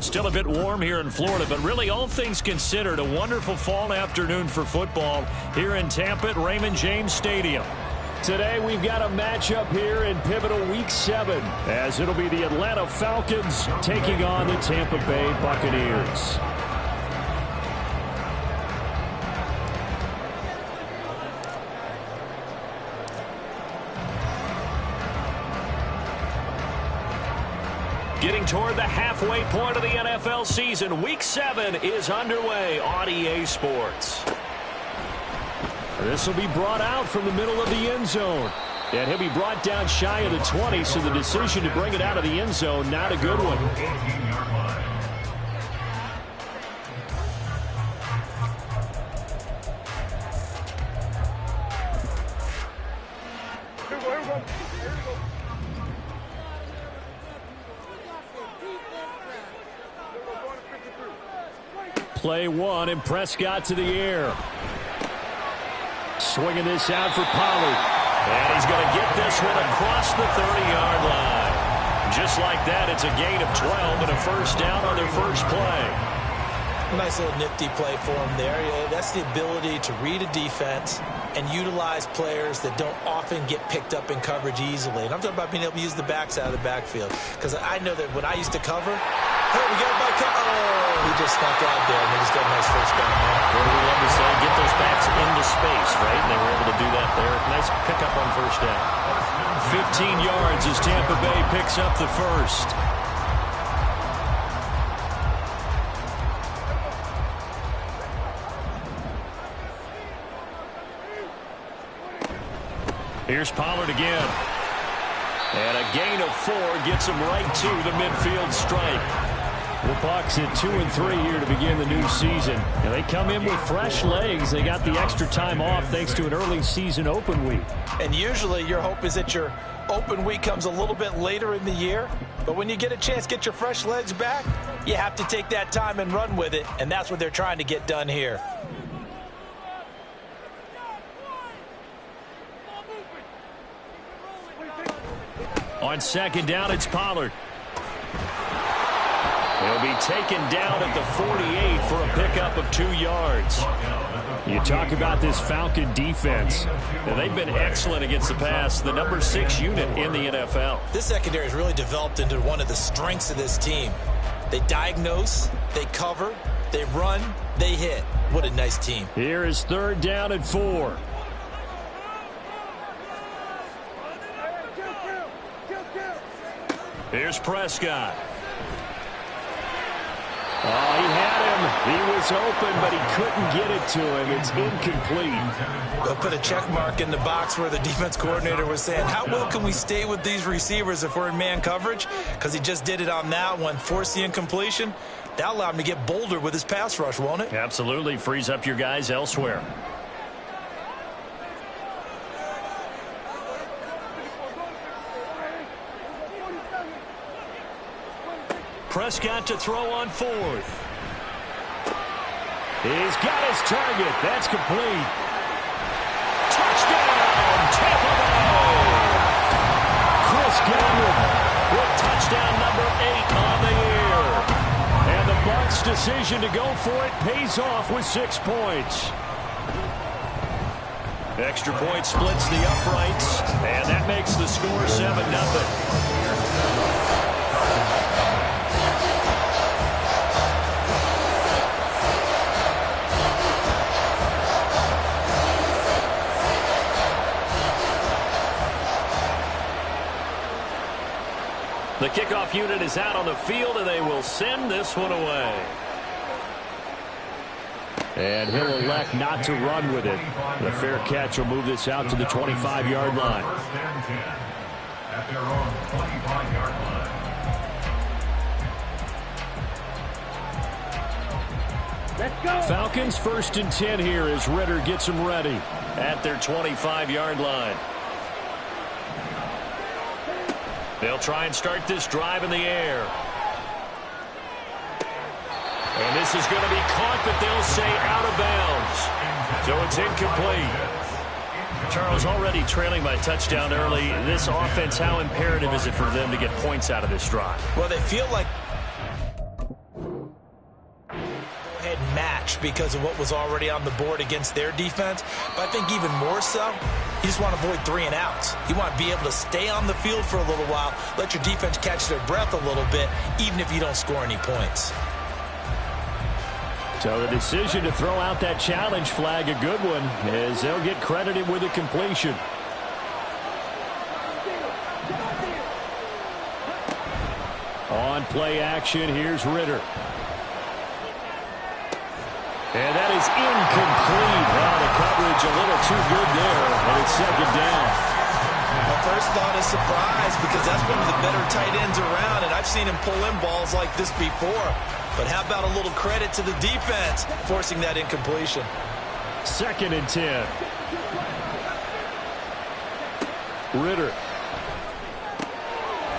Still a bit warm here in Florida, but really all things considered, a wonderful fall afternoon for football here in Tampa at Raymond James Stadium. Today we've got a matchup here in pivotal Week 7, as it'll be the Atlanta Falcons taking on the Tampa Bay Buccaneers. Getting toward the halfway point of the NFL season, Week 7 is underway on EA Sports. This will be brought out from the middle of the end zone. And he'll be brought down shy of the 20, so the decision to bring it out of the end zone, not a good one. Play one, and Prescott to the air. Swinging this out for Pollard. And he's going to get this one across the 30-yard line. Just like that, it's a gain of 12 and a first down on their first play. Nice little nifty play for him there. That's the ability to read a defense and utilize players that don't often get picked up in coverage easily. And I'm talking about being able to use the backs out of the backfield. Because I know that when I used to cover, hey, we got a back. Oh, he just snuck out there, and he just got a nice first down there. What do we love to say? Get those backs into space, right? And they were able to do that there. Nice pickup on first down. 15 yards as Tampa Bay picks up the first. Here's Pollard again. And a gain of 4 gets him right to the midfield stripe. The Bucs at 2-3 here to begin the new season. And they come in with fresh legs. They got the extra time off thanks to an early season open week. And usually your hope is that your open week comes a little bit later in the year. But when you get a chance to get your fresh legs back, you have to take that time and run with it. And that's what they're trying to get done here. On second down, it's Pollard. He'll be taken down at the 48 for a pickup of 2 yards. You talk about this Falcon defense. Now, they've been excellent against the pass, the number 6 unit in the NFL. This secondary has really developed into one of the strengths of this team. They diagnose, they cover, they run, they hit. What a nice team. Here is third down and 4. Here's Prescott. Oh, he had him. He was open, but he couldn't get it to him. It's incomplete. They'll put a check mark in the box where the defense coordinator was saying, how well can we stay with these receivers if we're in man coverage? Because he just did it on that one. Force the incompletion. That'll allow him to get bolder with his pass rush, won't it? Absolutely. Frees up your guys elsewhere. Prescott to throw on 4th. He's got his target. That's complete. Touchdown, Tampa Bay! Chris Godwin with touchdown number 8 on the year. And the Bucs' decision to go for it pays off with 6 points. Extra point splits the uprights, and that makes the score 7-0. The kickoff unit is out on the field, and they will send this one away. And he'll elect not to run with it. The fair catch will move this out to the 25-yard line. At their own 25-yard line. Let's go. Falcons 1st and 10 here as Ritter gets them ready at their 25-yard line. They'll try and start this drive in the air. And this is going to be caught, but they'll say out of bounds. So it's incomplete. Charles, already trailing by touchdown early. This offense, how imperative is it for them to get points out of this drive? Well, they feel like match because of what was already on the board against their defense. But I think even more so, you just want to avoid 3 and outs. You want to be able to stay on the field for a little while, let your defense catch their breath a little bit, even if you don't score any points. So the decision to throw out that challenge flag, a good one, as they'll get credited with a completion. On play action, here's Ritter. And that is incomplete. Well, the coverage a little too good there, and it's second down. My first thought is surprise, because that's one of the better tight ends around, and I've seen him pull in balls like this before. But how about a little credit to the defense forcing that incompletion? 2nd and 10. Ritter.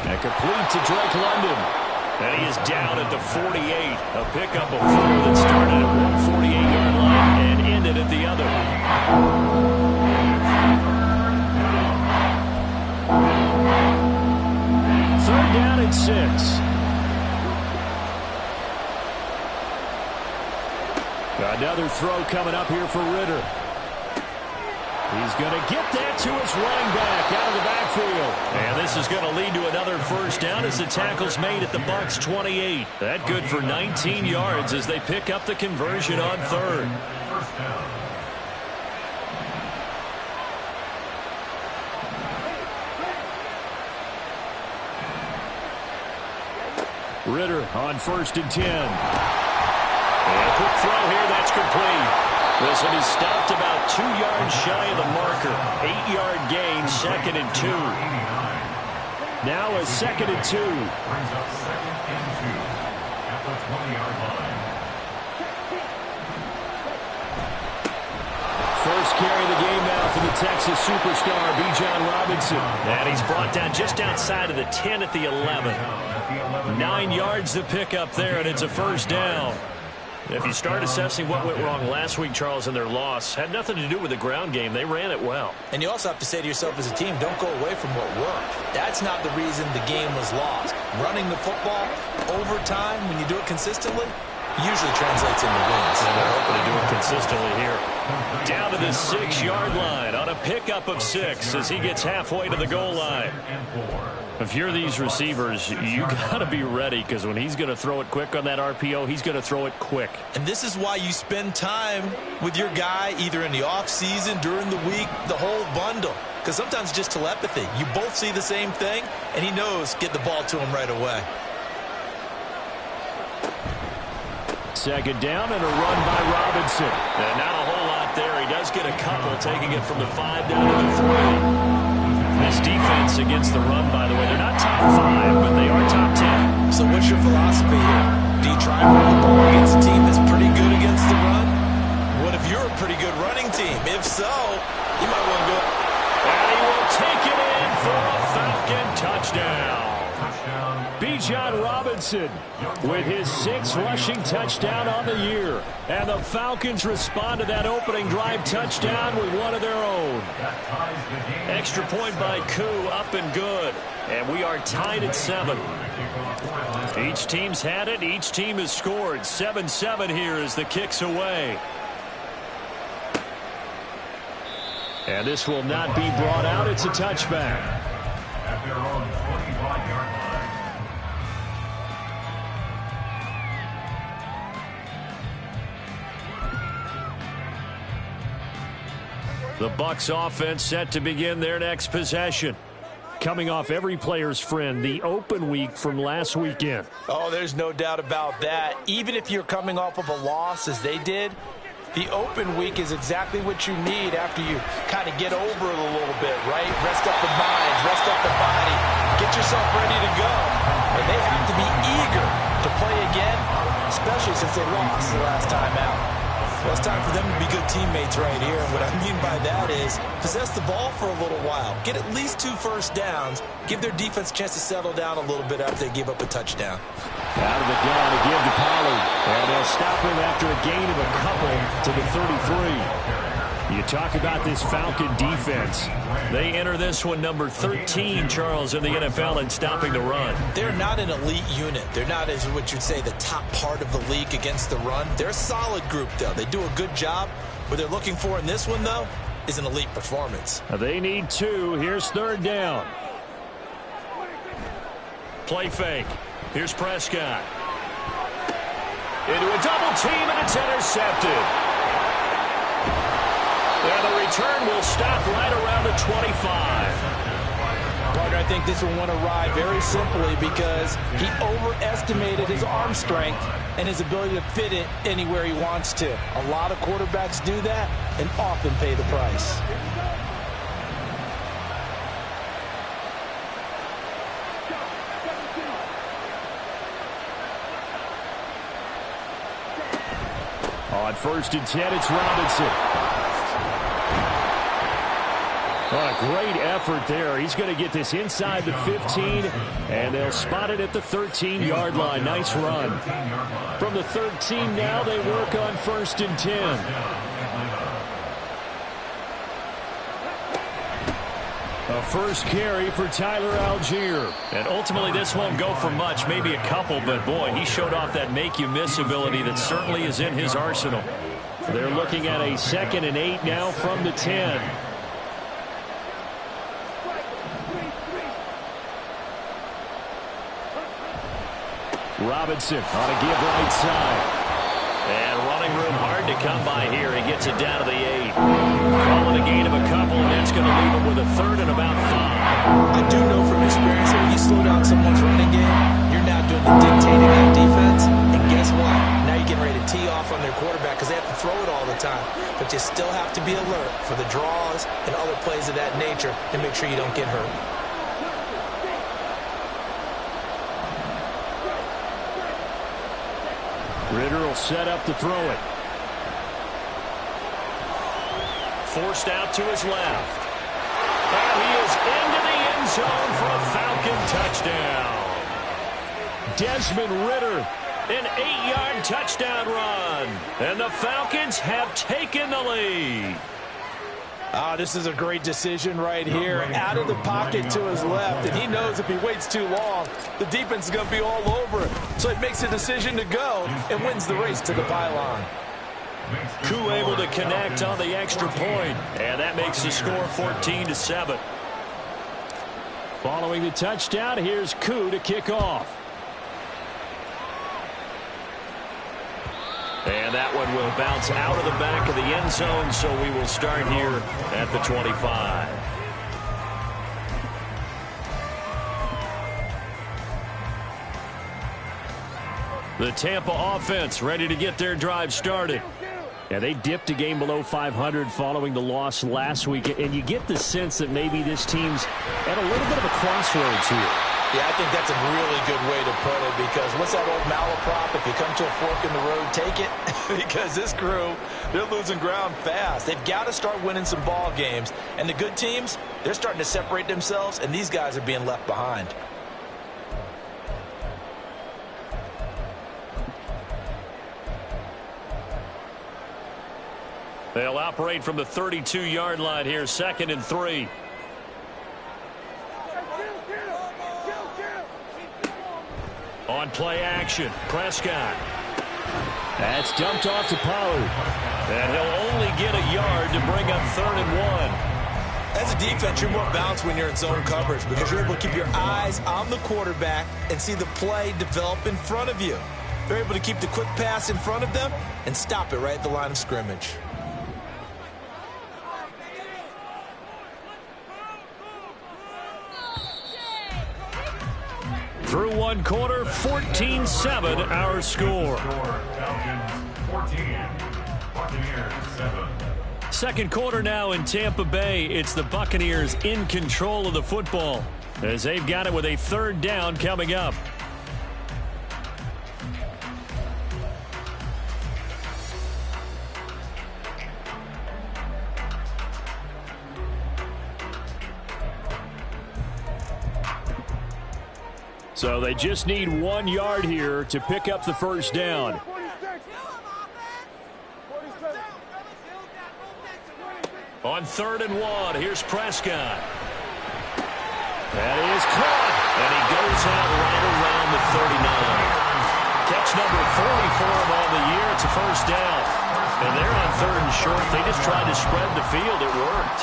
And complete to Drake London. And he is down at the 48. A pickup of 4 that started at 148-yard line and ended at the other. Third down and 6. Another throw coming up here for Ritter. He's going to get that to his running back out of the backfield. And this is going to lead to another first down as the tackle's made at the Bucs 28. That good for 19 yards as they pick up the conversion on 3rd. Ritter on 1st and 10. And a quick throw here, that's complete. This one is stopped about 2 yards shy of the marker. 8-yard gain, 2nd and 2. Now a 2nd and 2. Brings up 2nd and 2 at the 20-yard line. First carry of the game now for the Texas superstar, Bijan Robinson. And he's brought down just outside of the 10 at the 11. 9 yards to pick up there, and it's a first down. If you start assessing what went wrong last week, Charles, in their loss, had nothing to do with the ground game. They ran it well. And you also have to say to yourself as a team, don't go away from what worked. That's not the reason the game was lost. Running the football over time, when you do it consistently, usually translates into wins. And they're hoping to do it consistently here. Down to the 6-yard line on a pickup of 6 as he gets halfway to the goal line. If you're these receivers, you got to be ready, because when he's going to throw it quick on that RPO, he's going to throw it quick. And this is why you spend time with your guy either in the offseason, during the week, the whole bundle. Because sometimes just telepathy. You both see the same thing, and he knows get the ball to him right away. 2nd down and a run by Robinson. And not a whole lot there. He does get a couple, taking it from the 5 down to the 3. This defense against the run, by the way, they're not top 5, but they are top 10. So what's your philosophy here? Do you try and run the ball against a team that's pretty good against the run? What if you're a pretty good running team? If so, you might want to go. And he will take it in for a Falcon touchdown. Bijan Robinson with his 6th rushing touchdown on the year. And the Falcons respond to that opening drive touchdown with one of their own. Extra point by Koo, up and good. And we are tied at 7. Each team's had it. Each team has scored. 7-7 here as the kick's away. And this will not be brought out. It's a touchback. At their own 25-yard line. The Bucs offense set to begin their next possession. Coming off every player's friend, the open week from last weekend. Oh, there's no doubt about that. Even if you're coming off of a loss as they did, the open week is exactly what you need after you kind of get over it a little bit, right? Rest up the mind, rest up the body, get yourself ready to go. And they have to be eager to play again, especially since they lost the last time out. Well, it's time for them to be good teammates right here. And what I mean by that is possess the ball for a little while. Get at least 2 first downs. Give their defense a chance to settle down a little bit after they give up a touchdown. Out of the gun to give to Pollard. And they'll stop him after a gain of a couple to the 33. You talk about this Falcon defense. They enter this one number 13, Charles, in the NFL in stopping the run. They're not an elite unit. They're not, as what you'd say, the top part of the league against the run. They're a solid group, though. They do a good job. What they're looking for in this one, though, is an elite performance. They need 2. Here's third down. Play fake. Here's Prescott. Into a double team, and it's intercepted. And the return will stop right around the 25. Partner, I think this will want to ride very simply because he overestimated his arm strength and his ability to fit it anywhere he wants to. A lot of quarterbacks do that and often pay the price. On 1st and 10, it's Robinson. What a great effort there. He's going to get this inside the 15, and they'll spot it at the 13-yard line. Nice run. From the 13 now, they work on 1st and 10. A first carry for Tyler Algier. And ultimately, this won't go for much, maybe a couple, but boy, he showed off that make-you-miss ability that certainly is in his arsenal. They're looking at a 2nd and 8 now from the 10. Robinson on a give right side. And running room hard to come by here. He gets it down to the 8. Calling a gain of a couple, and that's going to leave him with a 3rd and about 5. I do know from experience that when you slow down someone's running game, you're now doing the dictating on defense. And guess what? Now you're getting ready to tee off on their quarterback because they have to throw it all the time. But you still have to be alert for the draws and other plays of that nature to make sure you don't get hurt. Ritter will set up to throw it. Forced out to his left. And he is into the end zone for a Falcon touchdown. Desmond Ritter, an 8-yard touchdown run. And the Falcons have taken the lead. This is a great decision right here. Out of the pocket to his left, and he knows if he waits too long, the defense is going to be all over it. So he makes a decision to go and wins the race to the pylon. Koo able to connect on the extra point, and that makes the score 14-7. Following the touchdown, here's Koo to kick off. And that one will bounce out of the back of the end zone, so we will start here at the 25. The Tampa offense ready to get their drive started. Yeah, they dipped a game below 500 following the loss last week, and you get the sense that maybe this team's at a little bit of a crossroads here. Yeah, I think that's a really good way to put it because what's that old malaprop? If you come to a fork in the road, take it. Because this crew, they're losing ground fast. They've got to start winning some ball games. And the good teams, they're starting to separate themselves, and these guys are being left behind. They'll operate from the 32-yard line here, 2nd and 3. On play action, Prescott. That's dumped off to Pollard. And he'll only get a yard to bring up 3rd and 1. As a defense, you're more balanced when you're in zone coverage because you're able to keep your eyes on the quarterback and see the play develop in front of you. They're able to keep the quick pass in front of them and stop it right at the line of scrimmage. Through one quarter, 14-7 our score. Second quarter now in Tampa Bay. It's the Buccaneers in control of the football as they've got it with a 3rd down coming up. So they just need 1 yard here to pick up the 1st down. On 3rd and 1, here's Prescott. That is caught, and he goes out right around the 39. Catch number 40 for him on the year. It's a first down. And they're on 3rd and short. They just tried to spread the field. It worked.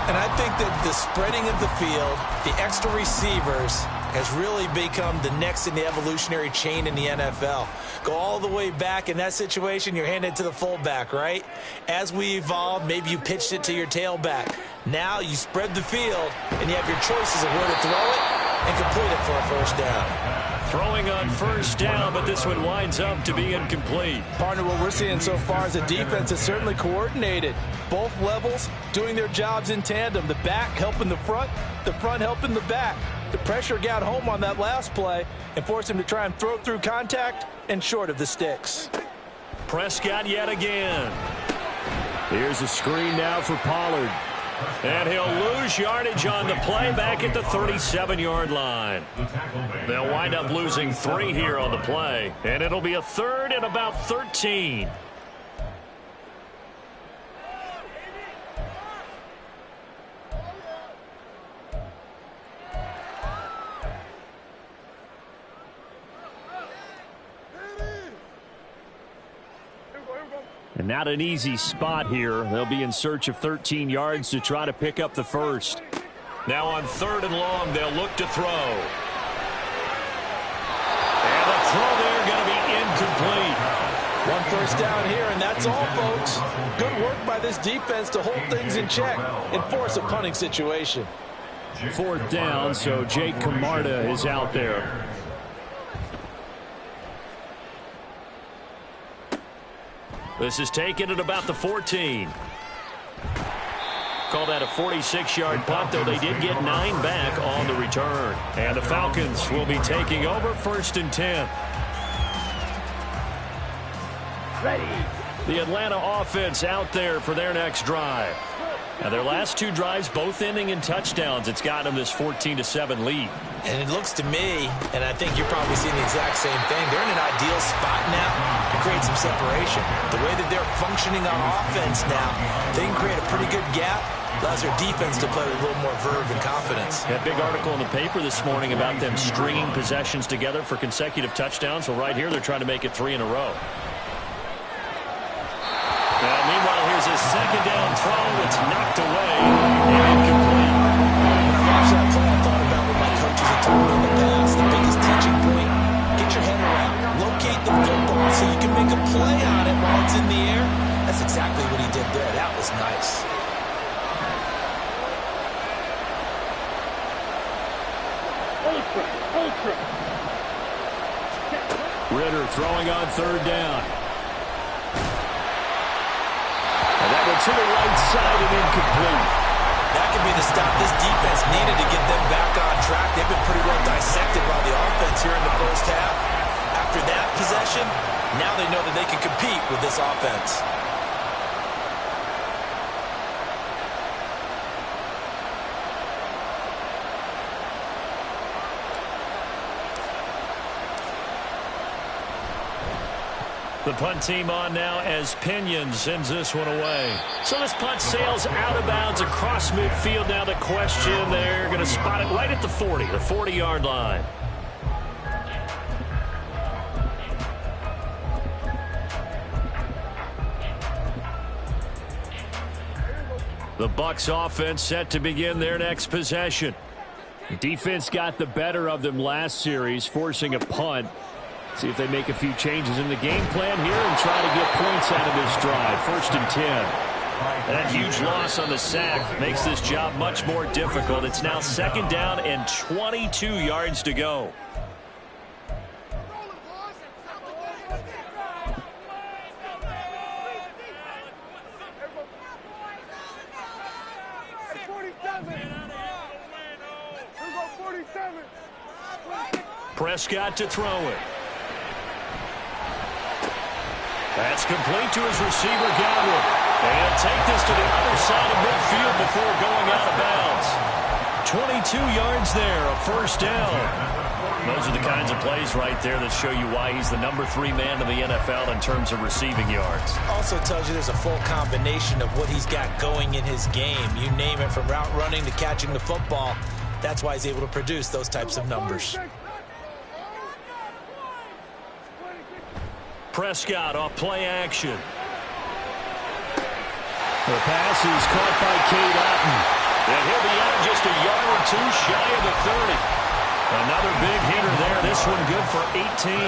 And I think that the spreading of the field, the extra receivers, has really become the next in the evolutionary chain in the NFL. Go all the way back in that situation, you're handed to the fullback, right? As we evolve, maybe you pitched it to your tailback. Now you spread the field, and you have your choices of where to throw it and complete it for a first down. Throwing on first down, but this one winds up to be incomplete. Partner, what we're seeing so far is the defense is certainly coordinated. Both levels doing their jobs in tandem. The back helping the front helping the back. The pressure got home on that last play and forced him to try and throw through contact and short of the sticks. Prescott yet again. Here's a screen now for Pollard. And he'll lose yardage on the play back at the 37-yard line. They'll wind up losing 3 here on the play. And it'll be a 3rd and about 13. And not an easy spot here. They'll be in search of 13 yards to try to pick up the first. Now on 3rd and long, they'll look to throw. And the throw there going to be incomplete. 1 first down here, and that's all, folks. Good work by this defense to hold things in check and force a punting situation. 4th down, so Jake Camarda is out there. This is taken at about the 14. Call that a 46-yard punt, though they did get 9 back on the return. And the Falcons will be taking over 1st and 10. Ready. The Atlanta offense out there for their next drive. Now their last 2 drives, both ending in touchdowns. It's got them this 14-7 lead. And it looks to me, and I think you're probably seeing the exact same thing, they're in an ideal spot now to create some separation. The way that they're functioning on offense now, they can create a pretty good gap. Allows their defense to play with a little more verve and confidence. That big article in the paper this morning about them stringing possessions together for consecutive touchdowns. Well, right here, they're trying to make it 3 in a row. Meanwhile, here's his 2nd down throw. It's knocked away and incomplete. When I watched that play, I thought about what my coaches had told me in the past. The biggest teaching point, get your head around. Locate the football so you can make a play on it while it's in the air. That's exactly what he did there. That was nice. Ritter throwing on 3rd down. And that one to the right side and incomplete. That could be the stop this defense needed to get them back on track. They've been pretty well dissected by the offense here in the first half. After that possession, now they know that they can compete with this offense. The punt team on now as Pinion sends this one away. So this punt sails out of bounds across midfield. Now the question, they're going to spot it right at the 40, the 40-yard line. The Bucs offense set to begin their next possession. The defense got the better of them last series, forcing a punt. See if they make a few changes in the game plan here and try to get points out of this drive. 1st and 10. That huge loss on the sack makes this job much more difficult. It's now 2nd down and 22 yards to go. Prescott to throw it. That's complete to his receiver, Godwin. And he'll take this to the other side of midfield before going out of bounds. 22 yards there, a first down. Those are the kinds of plays right there that show you why he's the #3 man in the NFL in terms of receiving yards. Also tells you there's a full combination of what he's got going in his game. You name it, from route running to catching the football. That's why he's able to produce those types of numbers. Prescott off play action. The pass is caught by Cade Otton. And he'll be out just a yard or two shy of the 30. Another big hitter there. This one good for 18.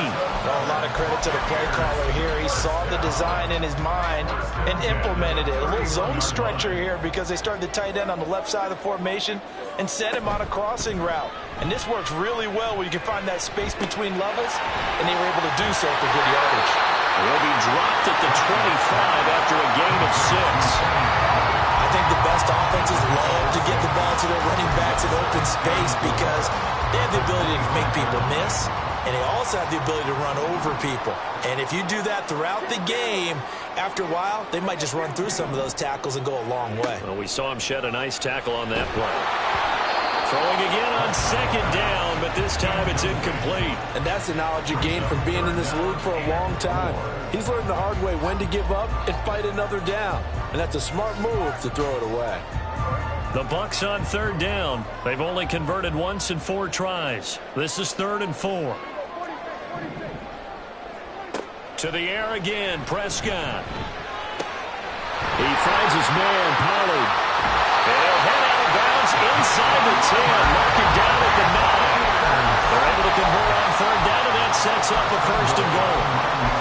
Well, a lot of credit to the play caller here. He saw the design in his mind and implemented it. A little zone stretcher here because they started the tight end on the left side of the formation and set him on a crossing route. And this works really well when you can find that space between levels, and they were able to do so for good yardage. He'll be dropped at the 25 after a gain of 6. I think the best offenses love to get the ball to their running backs in open space because they have the ability to make people miss, and they also have the ability to run over people. And if you do that throughout the game, after a while, they might just run through some of those tackles and go a long way. Well, we saw him shed a nice tackle on that play. Throwing again on second down, but this time it's incomplete. And that's the knowledge you gain from being in this league for a long time. He's learned the hard way when to give up and fight another down. And that's a smart move to throw it away. The Bucs on third down. They've only converted once in 4 tries. This is 3rd and 4. To the air again, Prescott. He finds his man, Pollard. And he'll head out of bounds inside the 10. Mark him down at the 9. They're able to convert on third down, and that sets up a 1st and goal.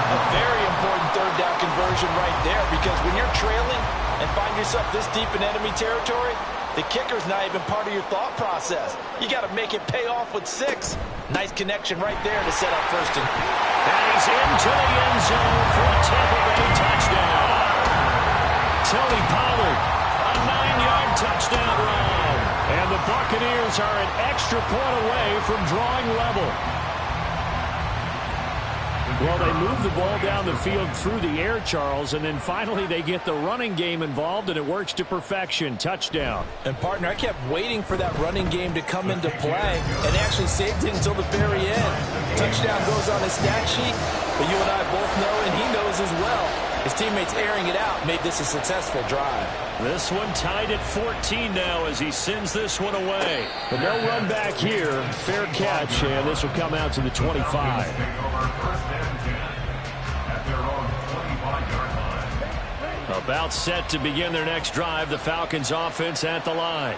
A very important third down conversion right there, because when you're trailing and find yourself this deep in enemy territory, the kicker's not even part of your thought process. You got to make it pay off with 6. Nice connection right there to set up 1st and... And he's into the end zone for a Tampa Bay touchdown. Tony Pollard, a 9-yard touchdown run. And the Buccaneers are an extra point away from drawing level. Well, they move the ball down the field through the air, Charles, and then finally they get the running game involved, and it works to perfection. Touchdown. And, partner, I kept waiting for that running game to come into play, and actually saved it until the very end. Touchdown goes on his stat sheet, but you and I both know, and he knows as well, his teammates airing it out made this a successful drive. This one tied at 14 now as he sends this one away. But no run back here. Fair catch, and this will come out to the 25. About set to begin their next drive. The Falcons offense at the line.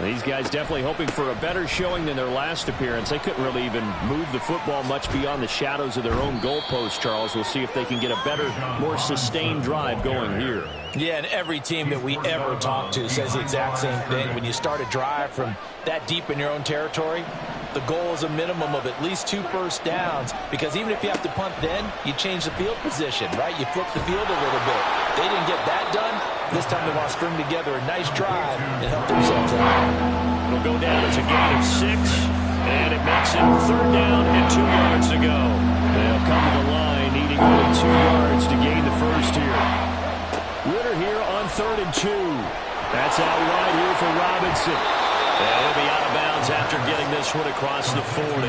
These guys definitely hoping for a better showing than their last appearance. They couldn't really even move the football much beyond the shadows of their own goalpost, Charles. We'll see if they can get a better, more sustained drive going here. Yeah, and every team that we ever talk to says the exact same thing. When you start a drive from that deep in your own territory, the goal is a minimum of at least 2 first downs, because even if you have to punt then, you change the field position, right? You flip the field a little bit. They didn't get that done. This time they want to string together a nice drive and help themselves out. It'll go down as a gain of 6, and it makes it 3rd down and 2 yards to go. They'll come to the line, needing only 2 yards to gain the first here. Ritter here on 3rd and 2. That's out wide here for Robinson. And he'll be out of bounds after getting this one across the 40.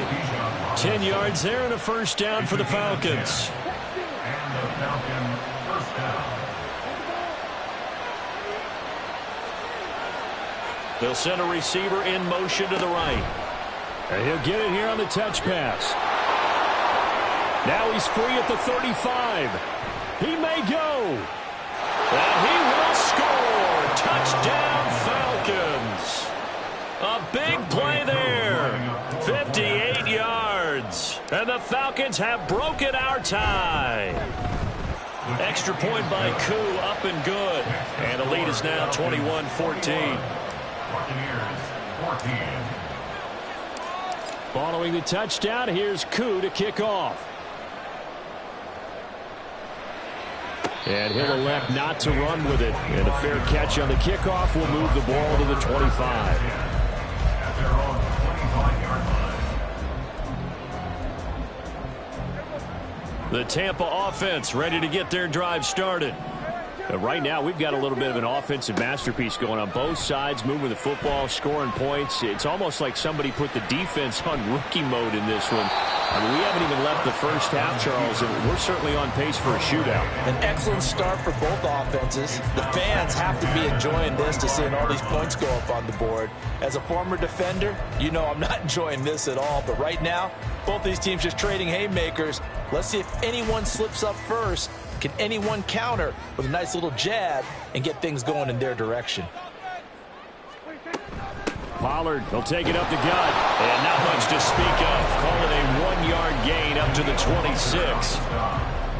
10 yards there and a first down for the Falcons. And the Falcon first down. They'll send a receiver in motion to the right. And he'll get it here on the touch pass. Now he's free at the 35. He may go. And he will score. Touchdown, Falcons. A big play there. 58 yards. And the Falcons have broken our tie. Extra point by Koo, up and good. And the lead is now 21-14. Buccaneers 14. Following the touchdown, here's Koo to kick off. And he'll elect not to run with it. And a fair catch on the kickoff will move the ball to the 25. At their own 25-yard line. The Tampa offense ready to get their drive started. Right now, we've got a little bit of an offensive masterpiece going on both sides, moving the football, scoring points. It's almost like somebody put the defense on rookie mode in this one. I mean, we haven't even left the first half, Charles, and we're certainly on pace for a shootout. An excellent start for both offenses. The fans have to be enjoying this to seeing all these points go up on the board. As a former defender, you know I'm not enjoying this at all. But right now, both these teams just trading haymakers. Let's see if anyone slips up first. Can anyone counter with a nice little jab and get things going in their direction? Pollard will take it up the gut. And not much to speak of. Call it a 1-yard gain up to the 26.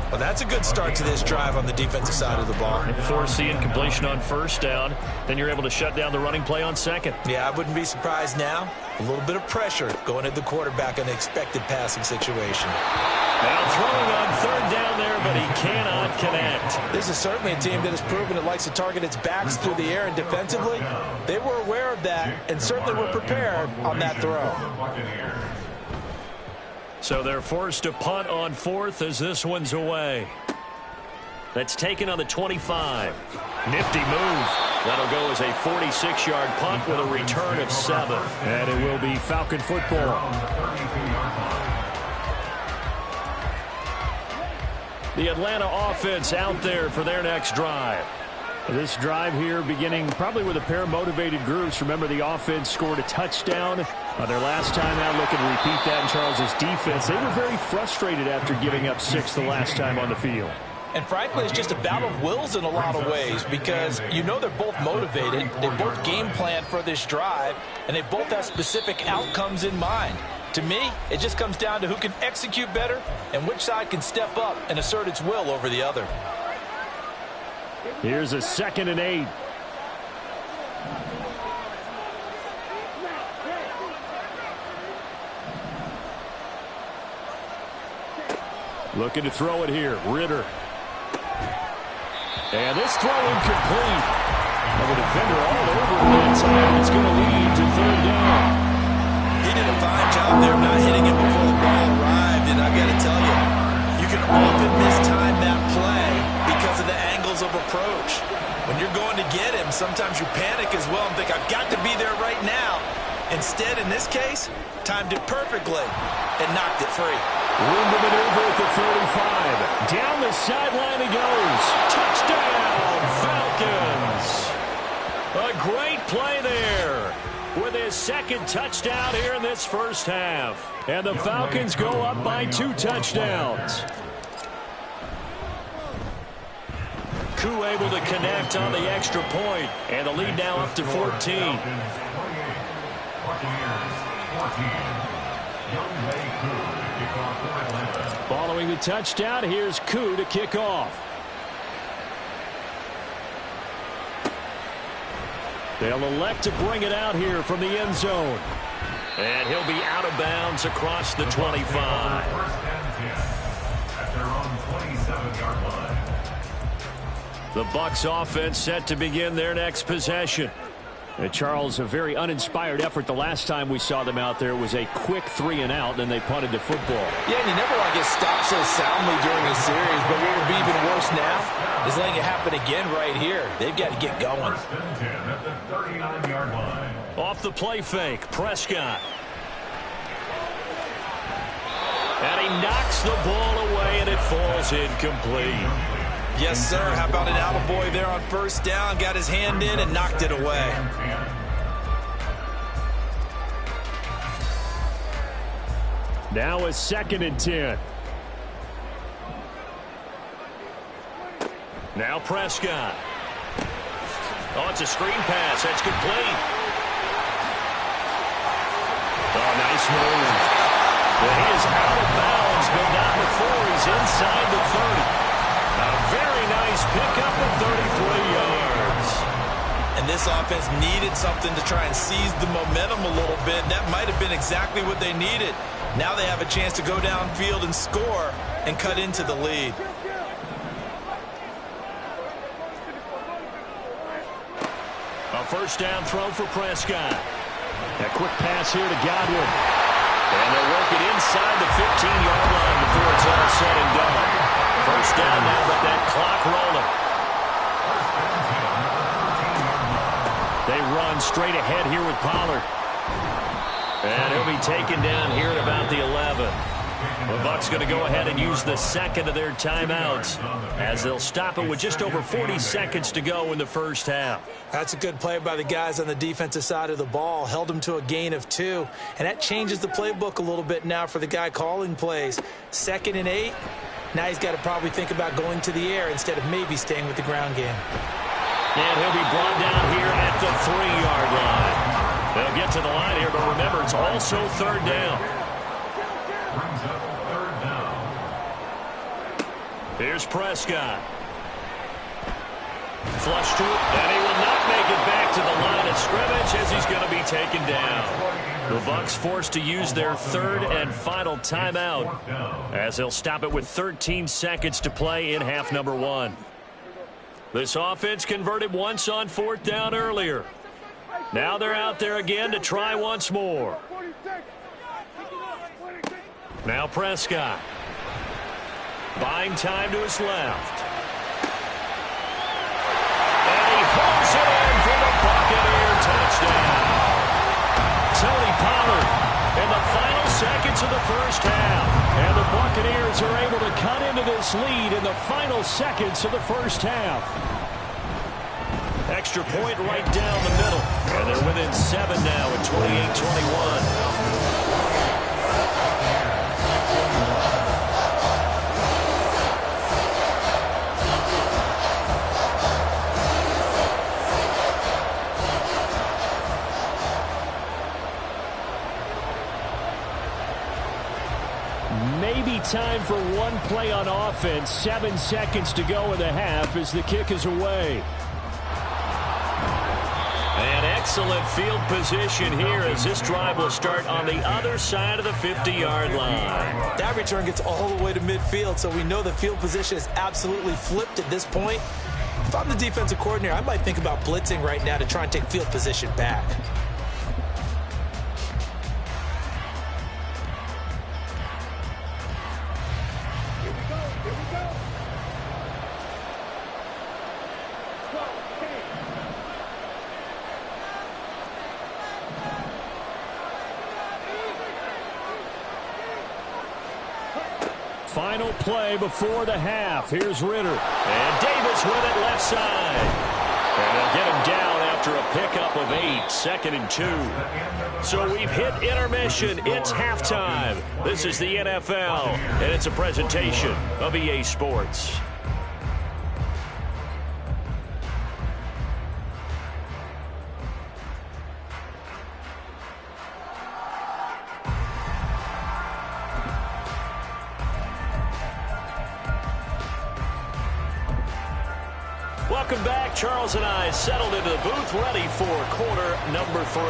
Well, that's a good start to this drive on the defensive side of the ball. Force the incompletion on first down. Then you're able to shut down the running play on second. Yeah, I wouldn't be surprised now. A little bit of pressure going at the quarterback in an expected passing situation. Now throwing on third down there, but he cannot connect. This is certainly a team that has proven it likes to target its backs through the air, and defensively, they were aware of that and certainly were prepared on that throw. So they're forced to punt on fourth as this one's away. That's taken on the 25. Nifty move. That'll go as a 46-yard punt with a return of 7. And it will be Falcon football. The Atlanta offense out there for their next drive. This drive here beginning probably with a pair of motivated groups. Remember, the offense scored a touchdown their last time out. Looking to repeat that in Charles's defense. They were very frustrated after giving up 6 the last time on the field. And frankly, it's just a battle of wills in a lot of ways because you know they're both motivated. They both game plan for this drive, and they both have specific outcomes in mind. To me, it just comes down to who can execute better and which side can step up and assert its will over the other. Here's a 2nd and 8. Looking to throw it here. Ritter. And this throw incomplete. The defender all over that time. It's going to lead to third down. He did a fine job there of not hitting it before the ball arrived. And I got to tell you, you can often mistime that play because of the angles of approach. When you're going to get him, sometimes you panic as well and think, I've got to be there right now. Instead, in this case, timed it perfectly and knocked it free. Room to maneuver at the 35. Down the sideline he goes. Touchdown, Falcons. A great play there with his 2nd touchdown here in this first half. And the Falcons go up by 2 touchdowns. Koo able to connect on the extra point. And the lead now up to 14. Following the touchdown, here's Koo to kick off. They'll elect to bring it out here from the end zone. And he'll be out of bounds across the 25. At their own 27-yard line. The Bucs offense set to begin their next possession. Charles, a very uninspired effort the last time we saw them out there. It was a quick 3 and out, and they punted the football. Yeah, and you never want to get stopped so soundly during a series, but what would be even worse now is letting it happen again right here. They've got to get going. At the 39-yard line. Off the play fake, Prescott. And he knocks the ball away, and it falls incomplete. Yes, sir. How about an attaboy there on first down? Got his hand in and knocked it away. Now a 2nd and 10. Now Prescott. Oh, it's a screen pass. That's complete. Oh, nice move. Well, he is out of bounds, but not before he's inside the 30. A very nice pickup of 33 yards. And this offense needed something to try and seize the momentum a little bit. That might have been exactly what they needed. Now they have a chance to go downfield and score and cut into the lead. A first down throw for Prescott. A quick pass here to Godwin. And they'll work it inside the 15-yard line before it's all said and done. First down now, but that clock rolling. run straight ahead here with Pollard. And he'll be taken down here at about the 11. The Bucs going to go ahead and use the second of their timeouts as they'll stop it with just over 40 seconds to go in the first half. That's a good play by the guys on the defensive side of the ball. Held them to a gain of 2. And that changes the playbook a little bit now for the guy calling plays. 2nd and 8. Now he's got to probably think about going to the air instead of maybe staying with the ground game. And he'll be brought down here at the 3-yard line. They'll get to the line here, but remember, it's also 3rd down. Brings up 3rd down. Here's Prescott. Flush to it, and he will not make it back to the line of scrimmage as he's going to be taken down. The Bucs forced to use their 3rd and final timeout as they'll stop it with 13 seconds to play in half number 1. This offense converted once on 4th down earlier. Now they're out there again to try once more. Now Prescott. Buying time to his left. And he hooks it in for the Buccaneer touchdown. Tony Pollard in the final seconds of the first half. And the Buccaneers are able to cut into this lead in the final seconds of the first half. Extra point right down the middle. And they're within 7 now at 28-21. Maybe time for one play on offense. 7 seconds to go in the half as the kick is away. An excellent field position here as this drive will start on the other side of the 50-yard line. That return gets all the way to midfield, so we know the field position is absolutely flipped at this point. If I'm the defensive coordinator, I might think about blitzing right now to try and take field position back. Final play before the half. Here's Ritter. And Davis with it left side. And they'll get him down after a pickup of 8. 2nd and 2. So we've hit intermission. It's halftime. This is the NFL, and it's a presentation of EA Sports. Welcome back. Charles and I settled into the booth, ready for quarter number 3.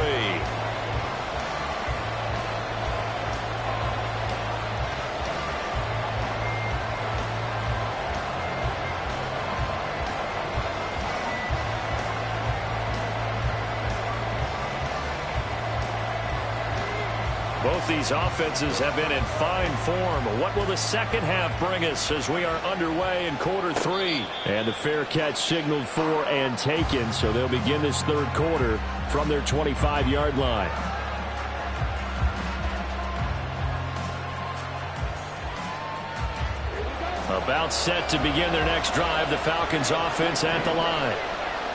Both these offenses have been in fine form. What will the second half bring us as we are underway in quarter 3? And the fair catch signaled for and taken, so they'll begin this 3rd quarter from their 25-yard line. About set to begin their next drive, the Falcons offense at the line.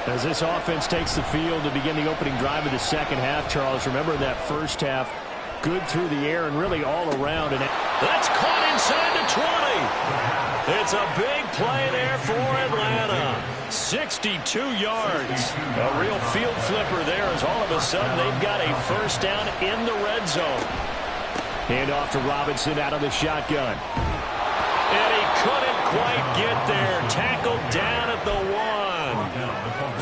As this offense takes the field to begin the opening drive of the second half, Charles, remember that first half, good through the air and really all around. And that's caught inside the 20. It's a big play there for Atlanta. 62 yards. A real field flipper there as all of a sudden they've got a first down in the red zone. Hand off to Robinson out of the shotgun. And he couldn't quite get there. Tackled down at the 1.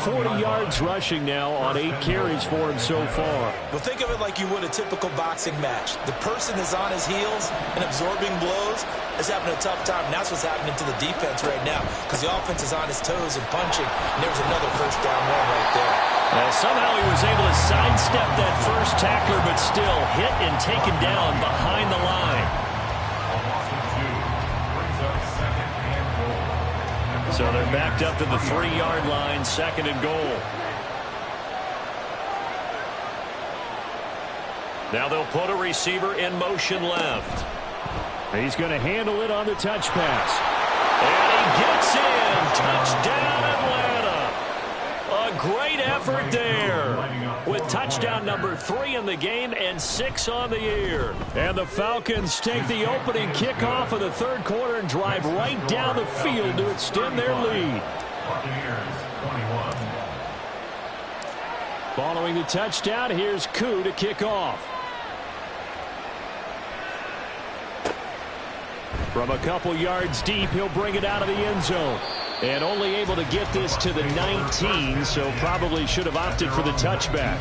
40 yards rushing now on 8 carries for him so far. Well, think of it like you would a typical boxing match. The person is on his heels and absorbing blows is having a tough time. And that's what's happening to the defense right now because the offense is on his toes and punching. And there's another first down run right there. Somehow he was able to sidestep that first tackler, but still hit and taken down behind the line. So they're backed up to the 3-yard line, 2nd and goal. Now they'll put a receiver in motion left. He's going to handle it on the touch pass. And he gets in. Touchdown, Atlanta. A great effort there with touchdown number 3 in the game and 6 on the year. And the Falcons take the opening kickoff of the third quarter and drive right down the field to extend their lead. Following the touchdown, here's Koo to kick off. From a couple yards deep, he'll bring it out of the end zone. And only able to get this to the 19, so probably should have opted for the touchback.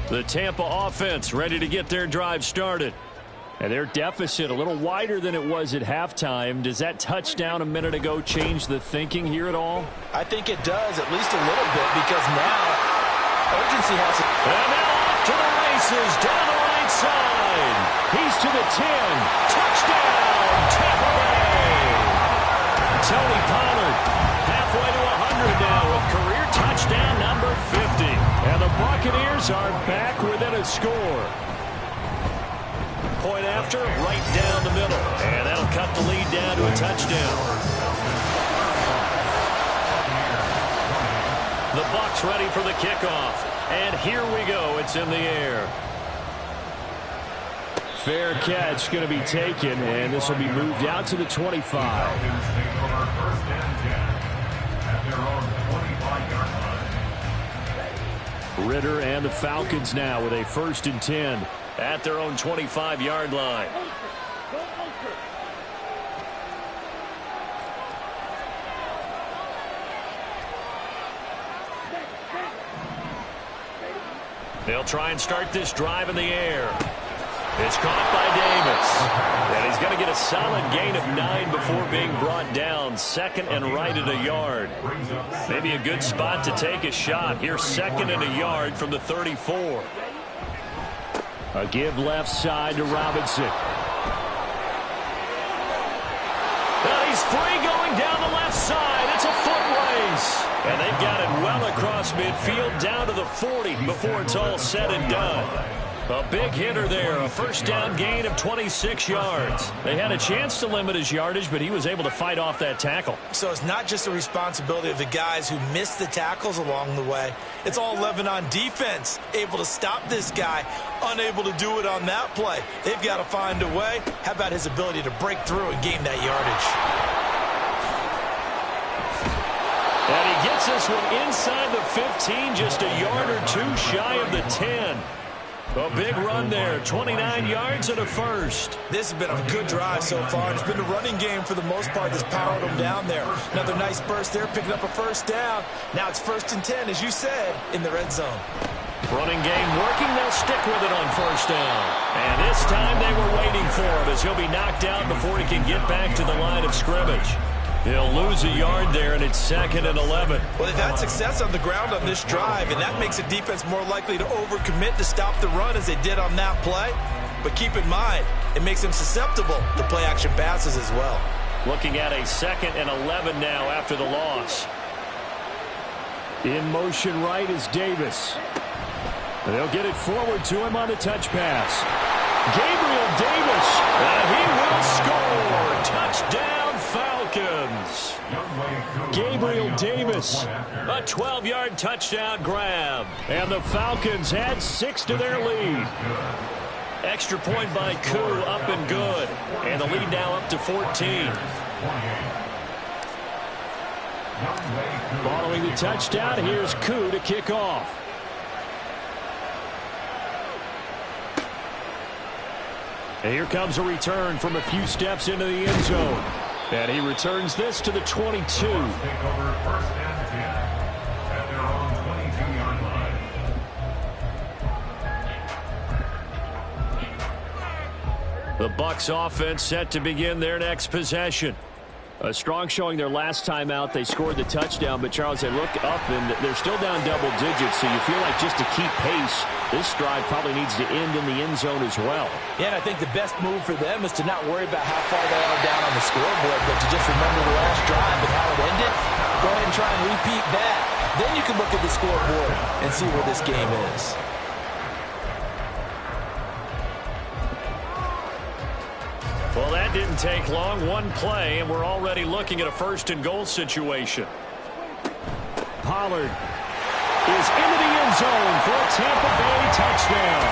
The Tampa offense ready to get their drive started. And their deficit a little wider than it was at halftime. Does that touchdown a minute ago change the thinking here at all? I think it does, at least a little bit, because now urgency has it. And now off to the races down the right side. He's to the 10. Touchdown, Tampa Bay. Tony Pollard halfway to 100 now with career touchdown number 50. And the Buccaneers are back within a score. Point after, right down the middle. And that'll cut the lead down to a touchdown. The Bucs ready for the kickoff. And here we go. It's in the air. Fair catch going to be taken, and this will be moved out to the 25. Ritter and the Falcons now with a 1st and 10 at their own 25-yard line. They'll try and start this drive in the air. It's caught by Davis. And he's going to get a solid gain of 9 before being brought down. 2nd and right at a yard. Maybe a good spot to take a shot. Here's 2nd and a yard from the 34. A give left side to Robinson. And he's free going down the left side. It's a foot race. And they've got it well across midfield down to the 40 before it's all said and done. A big hitter there, a 1st down gain of 26 yards. They had a chance to limit his yardage, but he was able to fight off that tackle. So it's not just the responsibility of the guys who missed the tackles along the way. It's all 11 on defense, able to stop this guy, unable to do it on that play. They've got to find a way. How about his ability to break through and gain that yardage? And he gets this one inside the 15, just a yard or 2 shy of the 10. A big run there, 29 yards and a 1st. This has been a good drive so far. It's been a running game for the most part that's powered them down there. Another nice burst there, picking up a 1st down. Now it's 1st and 10, as you said, in the red zone. Running game working. They'll stick with it on 1st down. And this time they were waiting for him as he'll be knocked out before he can get back to the line of scrimmage. He'll lose a yard there, and it's 2nd and 11. Well, they've had success on the ground on this drive, and that makes a defense more likely to overcommit to stop the run as they did on that play. But keep in mind, it makes them susceptible to play-action passes as well. Looking at a 2nd and 11 now after the loss. In motion right is Davis. They'll get it forward to him on the touch pass. Gabriel Davis, and he will score. Touchdown, Falcons. Gabriel Davis, a 12-yard touchdown grab. And the Falcons add 6 to their lead. Extra point by Koo, up and good. And the lead now up to 14. Following the touchdown, here's Koo to kick off. And here comes a return from a few steps into the end zone. And he returns this to the 22. The Bucs offense set to begin their next possession. A strong showing their last time out. They scored the touchdown, but Charles, they look up and they're still down double digits, so you feel like just to keep pace, this drive probably needs to end in the end zone as well. Yeah, and I think the best move for them is to not worry about how far they are down on the scoreboard, but to just remember the last drive and how it ended. Go ahead and try and repeat that. Then you can look at the scoreboard and see where this game is. Well, that didn't take long. One play, and we're already looking at a first-and-goal situation. Pollard is into the end zone for a Tampa Bay touchdown.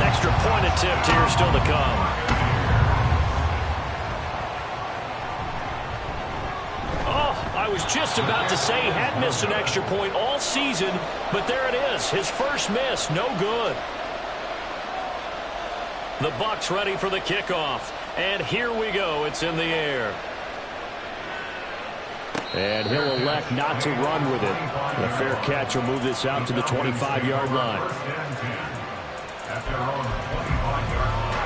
Extra point attempt here still to come. Oh, I was just about to say he had missed an extra point all season, but there it is. His first miss, no good. The Bucs ready for the kickoff. And here we go. It's in the air. And he'll elect not to run with it. The fair catch will move this out to the 25-yard line. At their own 25-yard line.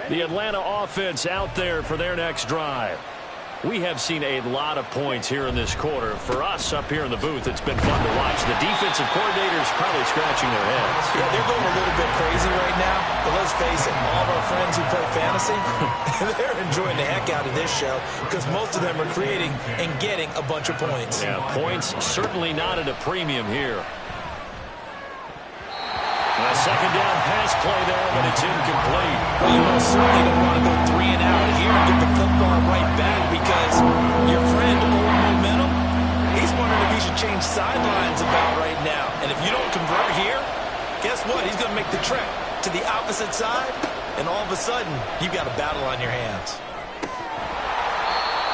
The Atlanta offense out there for their next drive. We have seen a lot of points here in this quarter. For us up here in the booth, it's been fun to watch. The defensive coordinators probably scratching their heads. Yeah, they're going a little bit crazy right now. But let's face it, all of our friends who play fantasy, they're enjoying the heck out of this show because most of them are creating and getting a bunch of points. Yeah, points certainly not at a premium here. A second down pass play there, but it's incomplete. Well, you most certainly don't want to go 3 and out here and get the football right back because your friend, Old Momentum, he's wondering if he should change sidelines about right now. And if you don't convert here, guess what? He's going to make the trek to the opposite side, and all of a sudden, you've got a battle on your hands.